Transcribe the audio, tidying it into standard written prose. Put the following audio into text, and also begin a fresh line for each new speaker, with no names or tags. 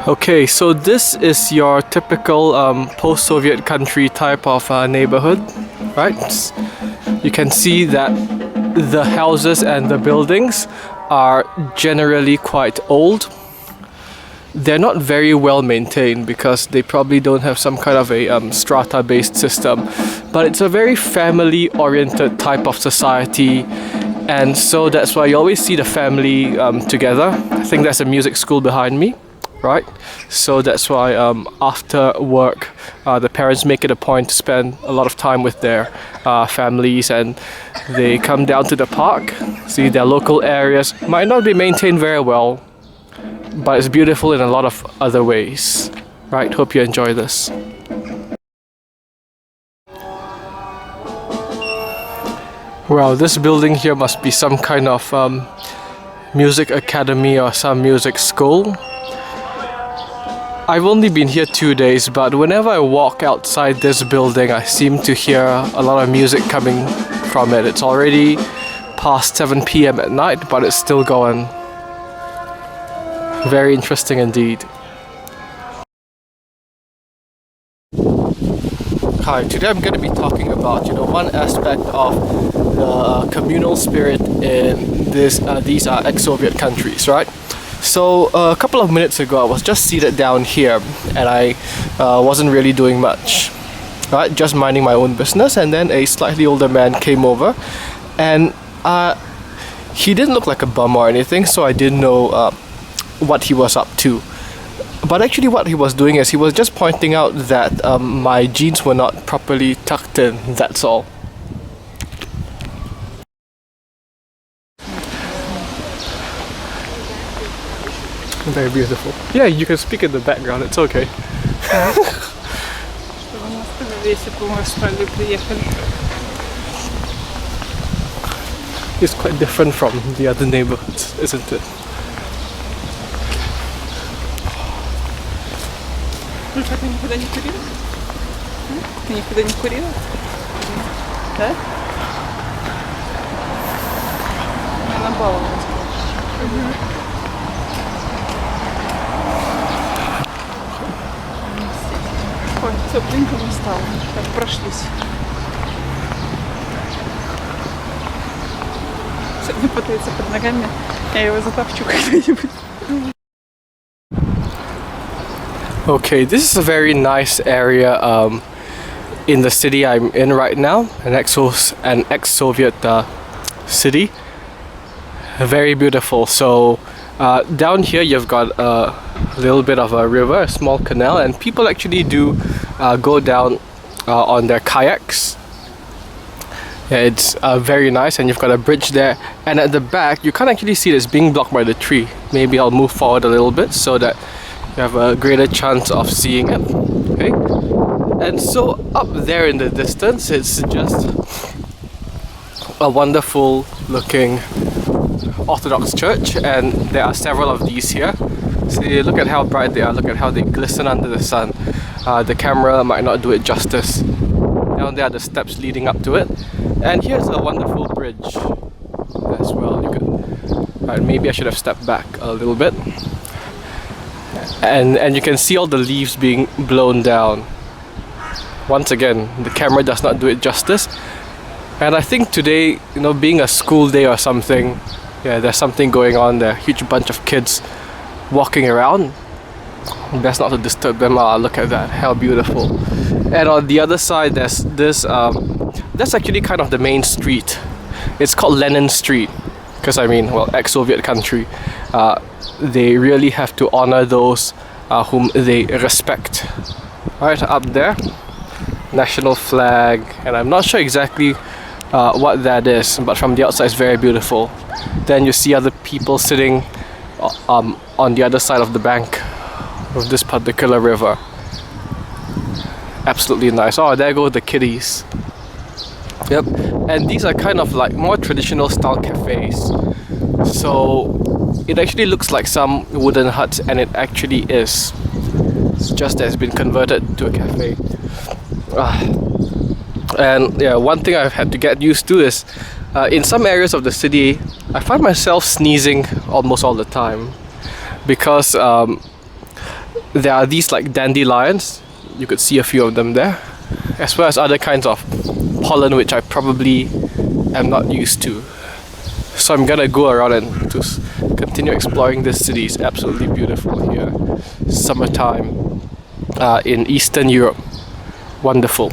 Okay, so this is your typical post-Soviet country type of neighborhood, right? You can see that the houses and the buildings are generally quite old. They're not very well maintained because they probably don't have some kind of a strata-based system, but it's a very family-oriented type of society, and so that's why you always see the family together. I think there's a music school behind me, right? So that's why after work, the parents make it a point to spend a lot of time with their families, and they come down to the park, see their local areas. Might not be maintained very well, but it's beautiful in a lot of other ways, right? Hope you enjoy this. Wow, this building here must be some kind of music academy or some music school. I've only been here 2 days, but whenever I walk outside this building, I seem to hear a lot of music coming from it. It's already past 7 p.m. at night, but it's still going. Very interesting indeed. Hi, today I'm going to be talking about, one aspect of the communal spirit in these ex-Soviet countries, right? So a couple of minutes ago, I was just seated down here, and I wasn't really doing much, right? Just minding my own business, and then a slightly older man came over, and he didn't look like a bum or anything, so I didn't know what he was up to. But actually what he was doing is he was just pointing out that my jeans were not properly tucked in, that's all. Very beautiful. Yeah, you can speak in the background, it's okay. It's quite different from the other neighborhoods, isn't it?
Ты никогда не курила? Ты никогда не курила? Да? Она баловалась. Ой, тепленько не стало. Так прошлись. Сегодня путается под ногами. Я его затопчу когда-нибудь.
Okay, this is a very nice area in the city I'm in right now, an ex-Soviet city. Very beautiful. So down here you've got a little bit of a river, a small canal, and people actually do go down on their kayaks. Yeah, it's very nice, and you've got a bridge there, and at the back you can't actually see it, it's being blocked by the tree. Maybe I'll move forward a little bit so that you have a greater chance of seeing it. Okay, and so up there in the distance, it's just a wonderful looking Orthodox church, and there are several of these here. See, look at how bright they are, look at how they glisten under the sun. The camera might not do it justice. Down there are the steps leading up to it, and here's a wonderful bridge as well. You could, maybe I should have stepped back a little bit. And you can see all the leaves being blown down. Once again, the camera does not do it justice. And I think today, being a school day or something, yeah, there's something going on there. Huge bunch of kids walking around. Best not to disturb them. Look at that, how beautiful. And on the other side, there's this, that's actually kind of the main street. It's called Lenin Street, because ex-Soviet country. They really have to honor those whom they respect. Right up there, national flag, and I'm not sure exactly what that is, but from the outside it's very beautiful. Then you see other people sitting on the other side of the bank of this particular river. Absolutely nice. Oh, there go the kitties. Yep, and these are kind of like more traditional style cafes. So it actually looks like some wooden huts, and it actually is. It's just that it's been converted to a cafe. And yeah, one thing I've had to get used to is in some areas of the city, I find myself sneezing almost all the time because there are these like dandelions. You could see a few of them there, as well as other kinds of pollen which I probably am not used to. So I'm gonna go around and just continue exploring this city. It's absolutely beautiful here. Summertime in Eastern Europe. Wonderful.